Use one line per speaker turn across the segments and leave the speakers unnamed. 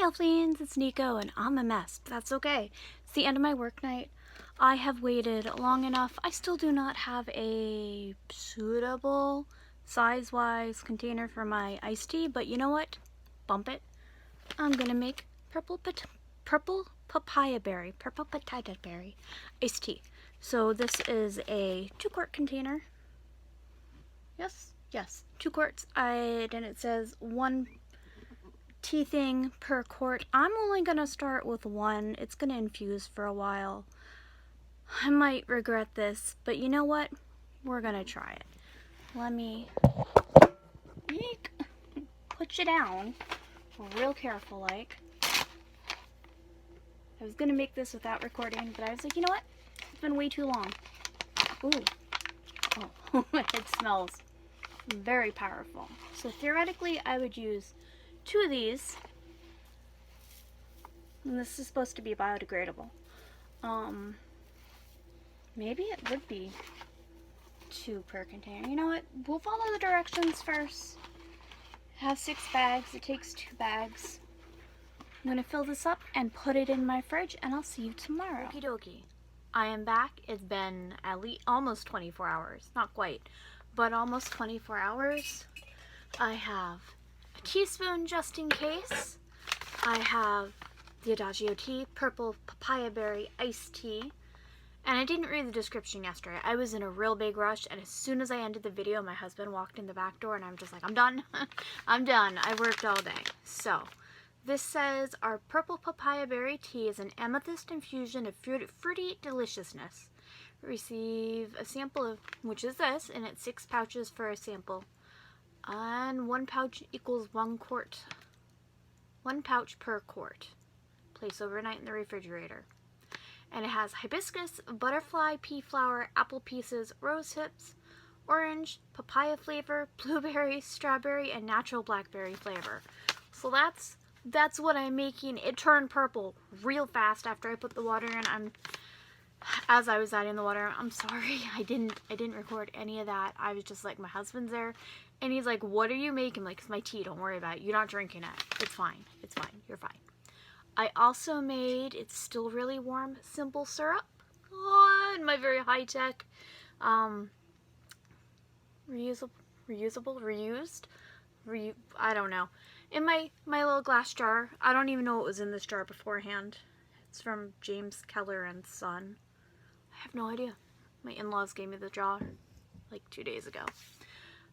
Elflings, it's Nico, and I'm a mess, but that's okay. It's the end of my work night. I have waited long enough. I still do not have a suitable size-wise container for my iced tea, but you know what? Bump it. I'm gonna make purple papaya berry iced tea. So this is a 2-quart container. Yes, 2 quarts. And it says 1 tea thing per quart. I'm only gonna start with 1. It's gonna infuse for a while. I might regret this, but you know what? We're gonna try it. Let me put you down real careful like. I was gonna make this without recording, but I was like, you know what? It's been way too long. Ooh. Oh, it smells very powerful. So theoretically, I would use 2 of these. And this is supposed to be biodegradable. Maybe it would be 2 per container. You know what? We'll follow the directions first. Have 6 bags. It takes 2 bags. I'm gonna fill this up and put it in my fridge, and I'll see you tomorrow. Okie dokie. I am back. It's been at least almost 24 hours. Not quite, but almost 24 hours. I have a teaspoon just in case. I have the Adagio tea, purple papaya berry iced tea. And I didn't read the description yesterday. I was in a real big rush, and as soon as I ended the video, my husband walked in the back door, and I'm just like, I'm done. I'm done. I worked all day. So, this says, our purple papaya berry tea is an amethyst infusion of fruity deliciousness. Receive a sample of, which is this, and it's 6 pouches for a sample. And 1 pouch equals 1 quart. 1 pouch per quart. Place overnight in the refrigerator. And it has hibiscus, butterfly, pea flower, apple pieces, rose hips, orange, papaya flavor, blueberry, strawberry, and natural blackberry flavor. So that's what I'm making. It turned purple real fast after I put the water in. As I was adding the water, I'm sorry, I didn't record any of that. I was just like, my husband's there, and he's like, what are you making? I'm like, it's my tea, don't worry about it. You're not drinking it. It's fine. It's fine. You're fine. I also made, it's still really warm, simple syrup. Oh, and my very high-tech, reused, I don't know. In my little glass jar. I don't even know what was in this jar beforehand. It's from James Keller and Son. I have no idea. My in-laws gave me the jar like 2 days ago.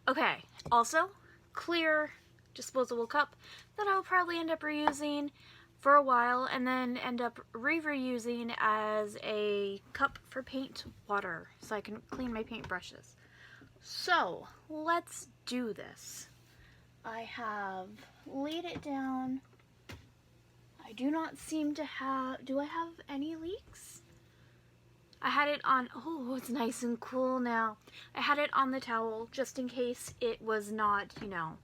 Okay, also, clear disposable cup that I'll probably end up reusing for a while, and then end up reusing as a cup for paint water so I can clean my paint brushes. So let's do this. I have laid it down. I do not seem to have, do I have any leaks? I had it on, oh, it's nice and cool now. I had it on the towel just in case it was not, you know,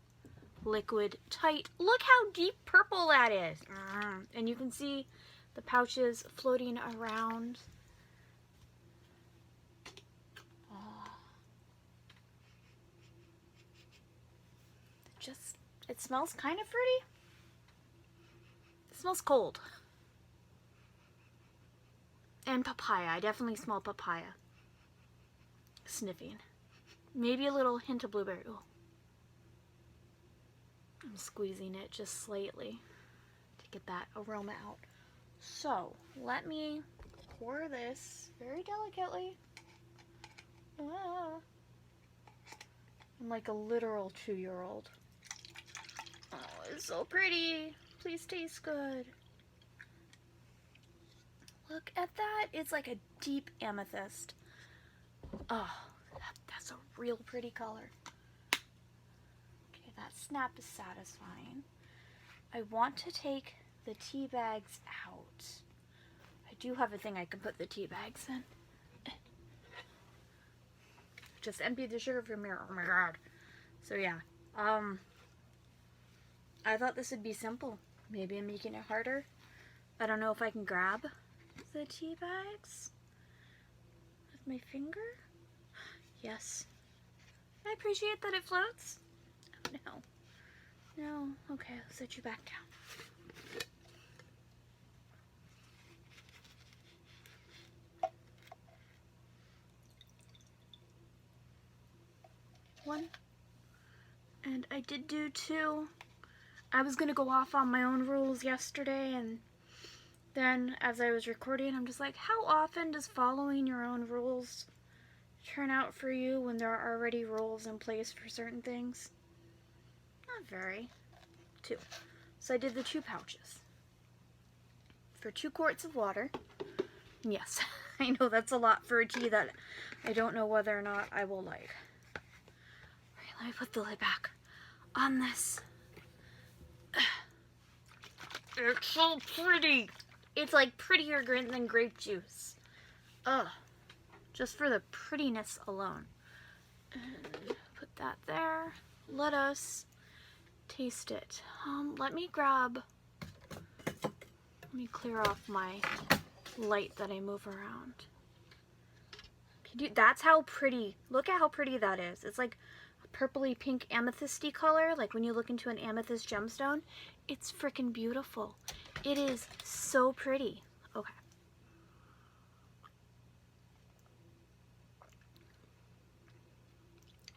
liquid tight. Look how deep purple that is. And you can see the pouches floating around. It smells kind of fruity. It smells cold. And papaya. I definitely smell papaya. Sniffing. Maybe a little hint of blueberry. Ooh. I'm squeezing it just slightly to get that aroma out. So, let me pour this very delicately. I'm like a literal 2-year-old. Oh, it's so pretty. Please taste good. Look at that. It's like a deep amethyst. Oh, that's a real pretty color. That snap is satisfying. I want to take the tea bags out. I do have a thing I can put the tea bags in. Just emptied the sugar from here. Oh my god. So yeah. I thought this would be simple. Maybe I'm making it harder. I don't know if I can grab the tea bags with my finger. Yes. I appreciate that it floats. No. No. Okay, I'll set you back down. one. And I did do 2. I was gonna go off on my own rules yesterday, and then as I was recording, I'm just like, how often does following your own rules turn out for you when there are already rules in place for certain things? Not very. 2. So I did the 2 pouches for 2 quarts of water. Yes, I know that's a lot for a tea that I don't know whether or not I will like. Alright, let me put the lid back on this. It's so pretty. It's like prettier than grape juice. Ugh. Just for the prettiness alone. And put that there. Let us taste it. Let me clear off my light that I move around. That's how pretty. Look at how pretty that is. It's like a purpley pink amethysty color, like when you look into an amethyst gemstone. It's freaking beautiful. It is so pretty. Okay.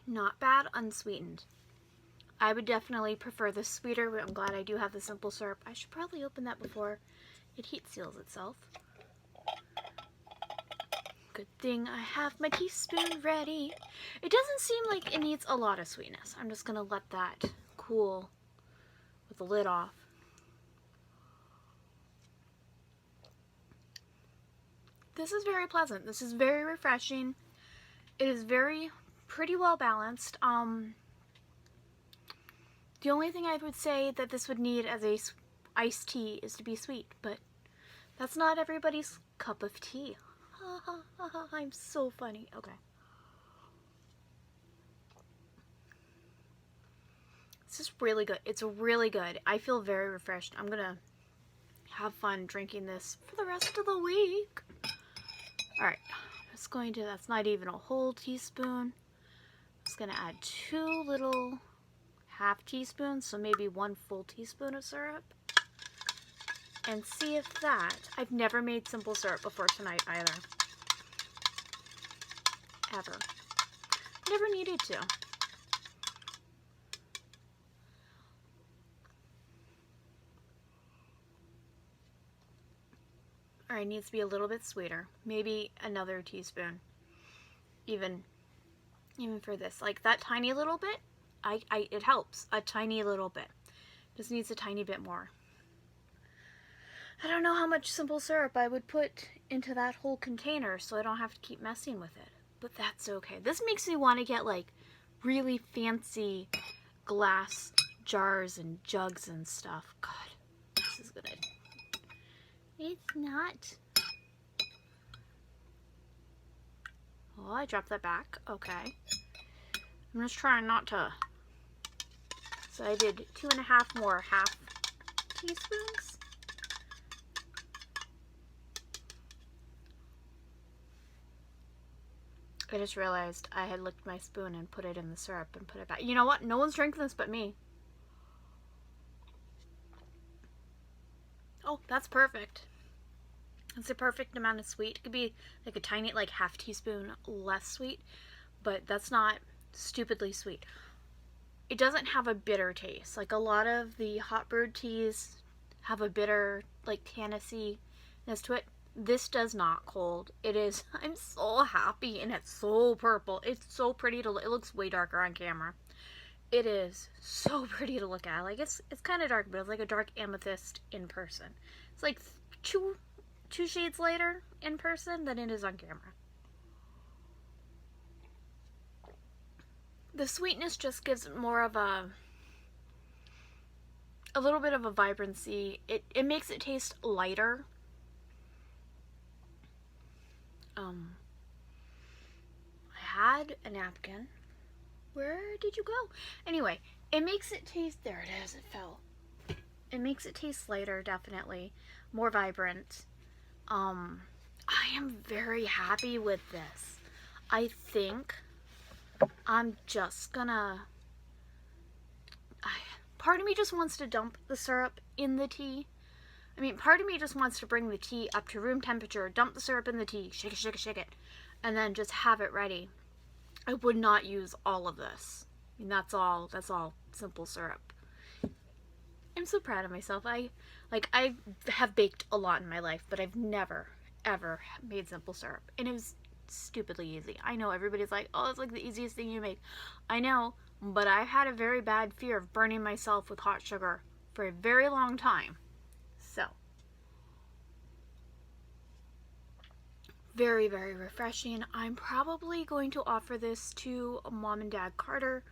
Not bad, unsweetened. I would definitely prefer the sweeter, but I'm glad I do have the simple syrup. I should probably open that before it heat seals itself. Good thing I have my teaspoon ready. It doesn't seem like it needs a lot of sweetness. I'm just gonna let that cool with the lid off. This is very pleasant. This is very refreshing. It is pretty well balanced. The only thing I would say that this would need as a iced tea is to be sweet, but that's not everybody's cup of tea. I'm so funny. Okay. This is really good. It's really good. I feel very refreshed. I'm gonna have fun drinking this for the rest of the week. Alright. That's not even a whole teaspoon. I'm just gonna add 2 little half teaspoons, so maybe 1 full teaspoon of syrup. And see if I've never made simple syrup before tonight either. Ever. Never needed to. Alright, needs to be a little bit sweeter. Maybe another teaspoon. Even for this. Like that tiny little bit, it helps. A tiny little bit. Just needs a tiny bit more. I don't know how much simple syrup I would put into that whole container, so I don't have to keep messing with it. But that's okay. This makes me want to get like really fancy glass jars and jugs and stuff. God, this is good. It's not. Oh, I dropped that back. Okay. I'm just trying not to. So I did 2.5 more half teaspoons. I just realized I had licked my spoon and put it in the syrup and put it back. You know what? No one's drinking this but me. Oh, that's perfect. It's a perfect amount of sweet. It could be like a tiny, like half teaspoon less sweet, but that's not stupidly sweet. It doesn't have a bitter taste. Like a lot of the hot brewed teas have a bitter, like tanniness to it. This does not, cold. It is, I'm so happy, and it's so purple. It's so pretty to look. It looks way darker on camera. It is so pretty to look at. Like it's kind of dark, but it's like a dark amethyst in person. It's like two shades lighter in person than it is on camera. The sweetness just gives it more of a little bit of a vibrancy. It makes it taste lighter. I had a napkin. Where did you go? Anyway, it makes it taste, there it is, it fell. It makes it taste lighter, definitely. More vibrant. I am very happy with this. I think I'm just gonna, part of me just wants to dump the syrup in the tea. I mean, part of me just wants to bring the tea up to room temperature, dump the syrup in the tea, shake it, shake it, shake it, and then just have it ready. I would not use all of this. mean, that's all simple syrup. I'm so proud of myself. I have baked a lot in my life, but I've never ever made simple syrup, and it was stupidly easy. I know everybody's like, "Oh, it's like the easiest thing you make." I know, but I had a very bad fear of burning myself with hot sugar for a very long time. So, very, very refreshing. I'm probably going to offer this to Mom and Dad Carter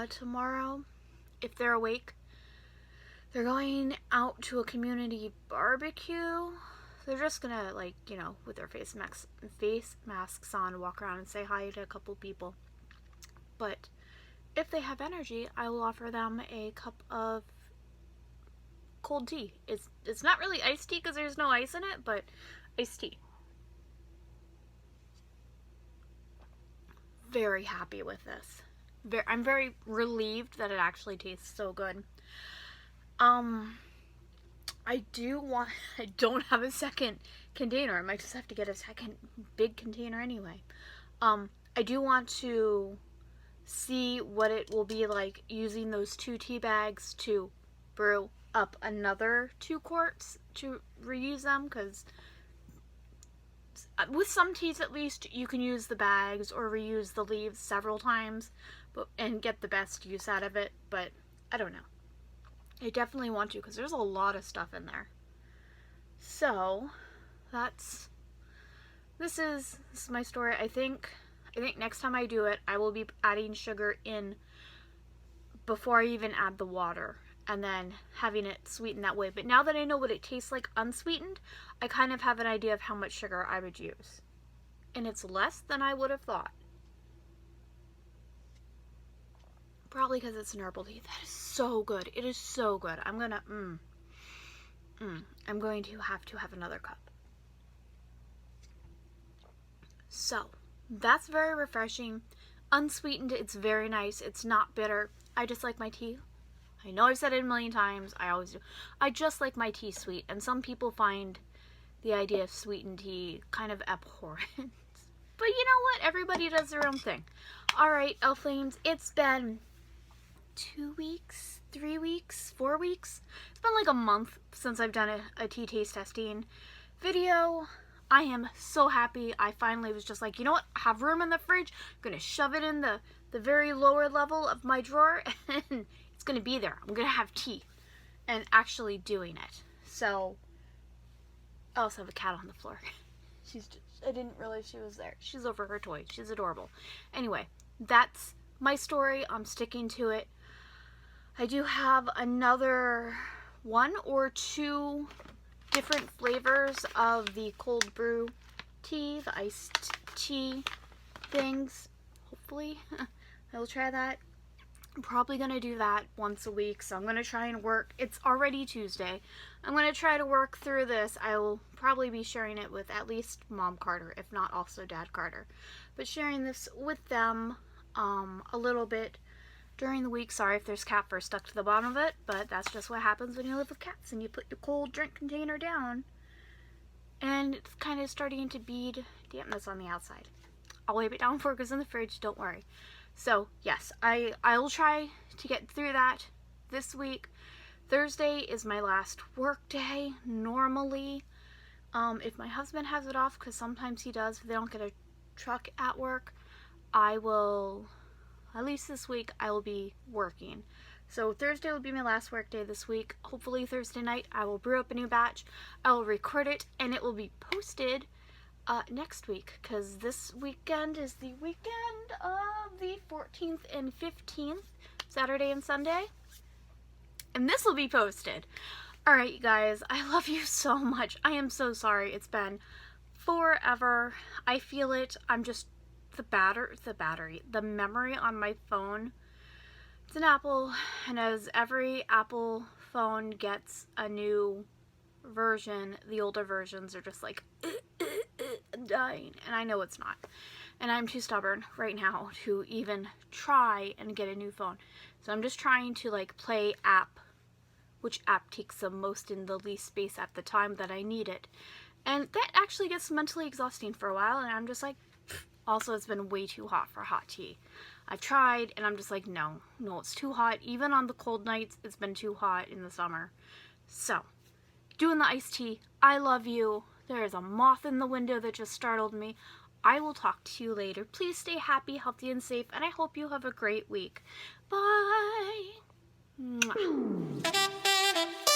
tomorrow if they're awake. They're going out to a community barbecue. They're just gonna, like, you know, with their face masks on, walk around and say hi to a couple people. But if they have energy, I will offer them a cup of cold tea. It's not really iced tea because there's no ice in it, but iced tea. Very happy with this. I'm very relieved that it actually tastes so good. I don't have a second container. I might just have to get a second big container anyway. I do want to see what it will be like using those 2 tea bags to brew up another 2 quarts to reuse them, because with some teas at least you can use the bags or reuse the leaves several times and get the best use out of it, but I don't know. I definitely want to because there's a lot of stuff in there. So this is my story. I think next time I do it, I will be adding sugar in before I even add the water and then having it sweeten that way. But now that I know what it tastes like unsweetened, I kind of have an idea of how much sugar I would use. And it's less than I would have thought. Probably because it's an herbal tea. That is so good. It is so good. I'm going to have another cup. So, that's very refreshing. Unsweetened, it's very nice. It's not bitter. I just like my tea. I know I've said it a million times. I always do. I just like my tea sweet. And some people find the idea of sweetened tea kind of abhorrent. But you know what? Everybody does their own thing. Alright, Elflames, it's been 2 weeks, 3 weeks, 4 weeks. It's been like a month since I've done a tea taste testing video. I am so happy. I finally was just like, you know what? I have room in the fridge. I'm going to shove it in the very lower level of my drawer and it's going to be there. I'm going to have tea and actually doing it. So, I also have a cat on the floor. I didn't realize she was there. She's over her toy. She's adorable. Anyway, that's my story. I'm sticking to it. I do have another 1 or 2 different flavors of the cold brew tea, the iced tea things. Hopefully, I will try that. I'm probably going to do that once a week, so I'm going to try and work. It's already Tuesday. I'm going to try to work through this. I will probably be sharing it with at least Mom Carter, if not also Dad Carter. But sharing this with them a little bit during the week. Sorry if there's cat fur stuck to the bottom of it, but that's just what happens when you live with cats and you put your cold drink container down. And it's kind of starting to bead dampness on the outside. I'll wipe it down before it goes in the fridge, don't worry. So, yes, I will try to get through that this week. Thursday is my last work day, normally. If my husband has it off, because sometimes he does, if they don't get a truck at work, I will, at least this week, I will be working. So Thursday will be my last work day this week. Hopefully Thursday night I will brew up a new batch. I will record it and it will be posted next week, because this weekend is the weekend of the 14th and 15th, Saturday and Sunday. And this will be posted. Alright, you guys, I love you so much. I am so sorry. It's been forever. I feel it. I'm just, the memory on my phone. It's an Apple, and as every Apple phone gets a new version, the older versions are just like, dying. And I know it's not. And I'm too stubborn right now to even try and get a new phone. So I'm just trying to like play which app takes the most in the least space at the time that I need it. And that actually gets mentally exhausting for a while, and I'm just like, Also, it's been way too hot for hot tea. I've tried, and I'm just like, no, it's too hot. Even on the cold nights, it's been too hot in the summer. So, doing the iced tea. I love you. There is a moth in the window that just startled me. I will talk to you later. Please stay happy, healthy, and safe, and I hope you have a great week. Bye. Mwah.